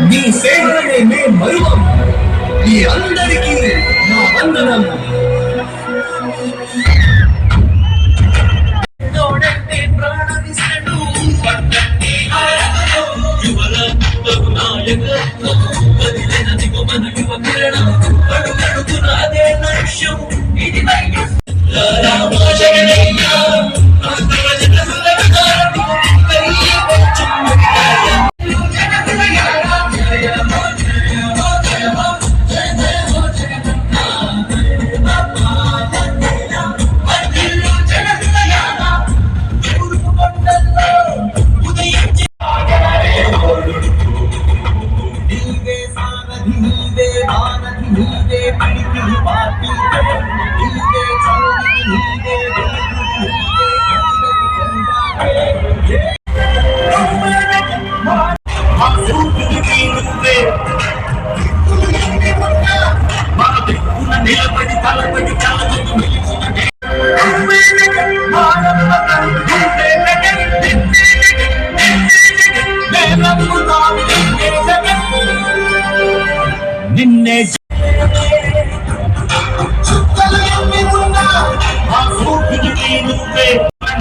నీ సేవలనే మే మరువం. ఈ అందరికీ నా వందనం. నిన్నే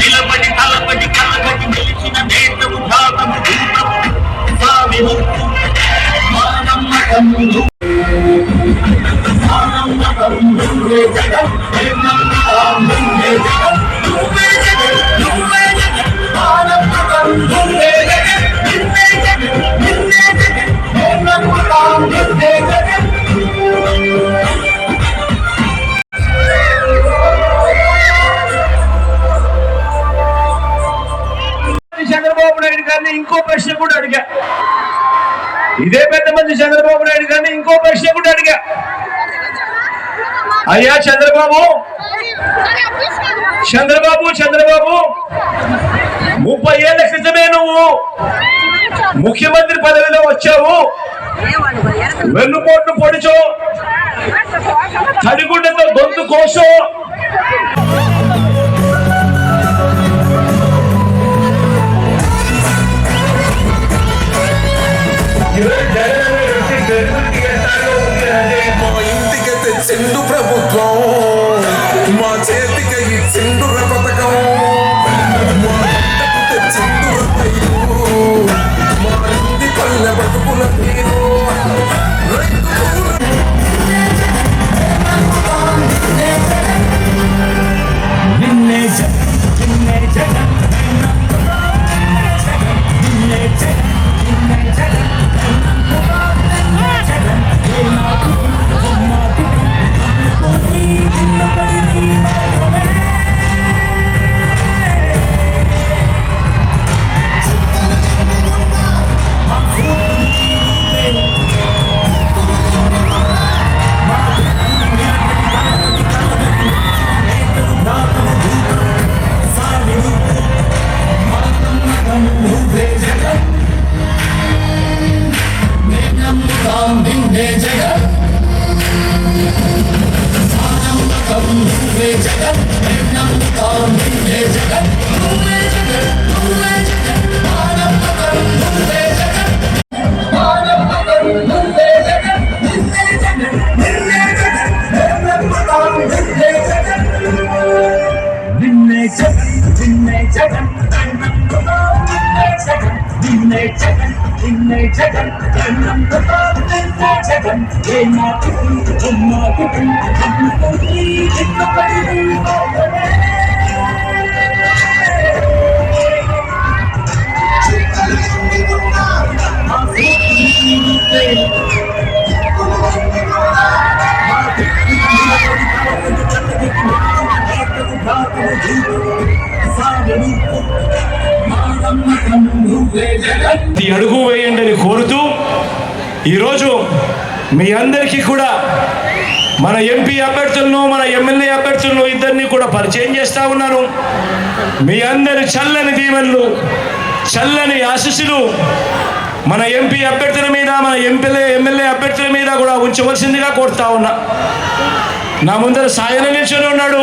నిలబడి తలబడి కలబడి నిలిచిన నేతము భాగము చంద్రబాబు నాయుడు గారిని ఇంకో ప్రశ్న కూడా అడిగా. ఇదే పెద్ద మంది చంద్రబాబు నాయుడు గారిని ఇంకో ప్రశ్న కూడా అడిగా. అయ్యా చంద్రబాబు 30 ఏళ్ల క్రితమే నువ్వు ముఖ్యమంత్రి పదవిలో వచ్చావు. వెన్నుపోట్లు పొడిచో, తడిగుడ్డతో గొంతు కోసో, తెచ్చిండు ప్రభుత్వం, మా చేతికి ఇచ్చిండు పథకం, తెచ్చిండు మా ఇంటి పల్లె బతుకుల తీరు. ఈ అడుగు వేయండి అని కోరుతూ ఈరోజు మీ అందరికీ కూడా మన ఎంపీ అభ్యర్థులను మన ఎమ్మెల్యే అభ్యర్థులను ఇద్దరిని కూడా పరిచయం చేస్తా ఉన్నాను. మీ అందరి చల్లని దీవెనలు చల్లని ఆశీస్సులు మన ఎంపీ అభ్యర్థుల మీద మన ఎమ్మెల్యే అభ్యర్థుల మీద కూడా ఉంచవలసిందిగా కోరుతా ఉన్నా. నా ముందర సాయన నిల్చొని ఉన్నాడు.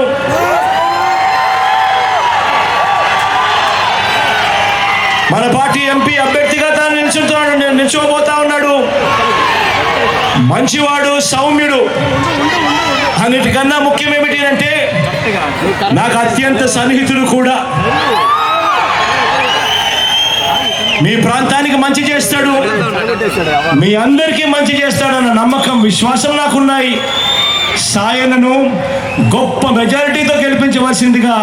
మన పార్టీ ఎంపీ అభ్యర్థిగా తాను నిల్చోబోతా ఉన్నాడు. మంచివాడు, సౌమ్యుడు. అన్నిటికన్నా ముఖ్యం ఏమిటి అంటే నాకు అత్యంత సన్నిహితుడు కూడా. మీ ప్రాంతానికి మంచి చేస్తాడు, మీ అందరికీ మంచి చేస్తాడన్న నమ్మకం, విశ్వాసం నాకున్నాయి. సాయనను గొప్ప మెజారిటీతో గెలిపించవలసిందిగా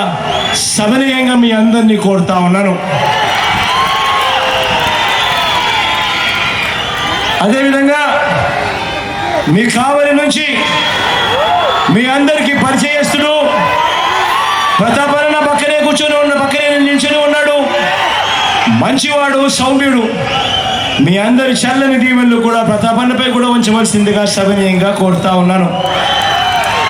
సవినయంగా మీ అందరినీ కోరుతా ఉన్నాను. అదేవిధంగా మీ కావలి నుంచి మీ అందరికీ పరిచయస్తుడు ప్రతాపన్న పక్కనే నిల్చొని ఉన్నాడు. మంచివాడు, సౌమ్యుడు. మీ అందరి చల్లని దీవెనలు కూడా ప్రతాపన్నపై కూడా ఉంచవలసిందిగా సవినయంగా కోరుతా ఉన్నాను.